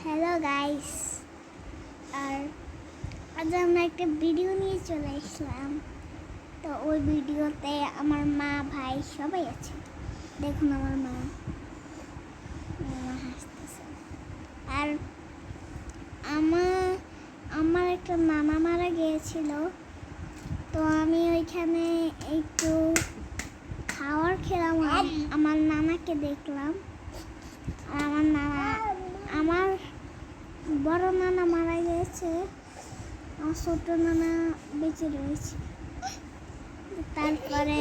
Hello guys, আর আজ আমরা একটা ভিডিও নিয়ে চলে আসলাম। তো ওই ভিডিওতে আমার মা ভাই সবাই আছে। দেখুন আমার মা হাসতেছে। আর আমার একটা নানা মারা গিয়েছিল, তো আমি ওইখানে একটু খাবার খেলাম, আমার নানাকে দেখলাম। আর আমার বড় নানা মারা গেছে, আমার ছোট নানা বেঁচে রয়েছে। তারপরে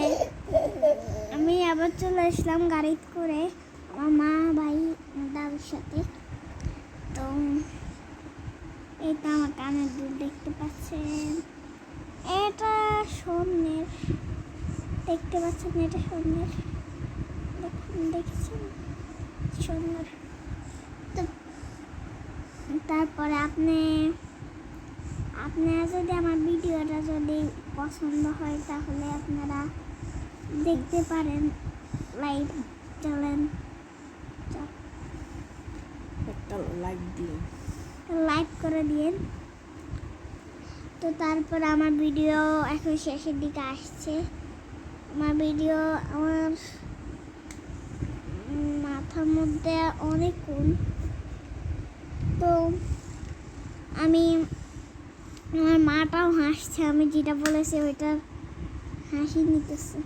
আমি আবার চলে আসলাম গাড়িতে করে আমার মা ভাই দাদুর সাথে। তো এটা আমার কানের দুল দেখতে পাচ্ছেন, এটা স্বর্ণের, দেখতে পাচ্ছেন এটা স্বর্ণের, দেখেছেন স্বর্ণের। তো তারপরে আপনারা যদি আমার ভিডিওটা যদি পছন্দ হয় তাহলে আপনারা দেখতে পারেন, লাইক চলেন একটা লাইক দিন, লাইক করে দিন। তো তারপর আমার ভিডিও এখন শেষের দিকে আসছে। আমার ভিডিও আমার মাথার মধ্যে অনেক কম, তো আমার মাটাও হাসছে, আমি যেটা বলেছি ওইটা হাসি নিতেছে।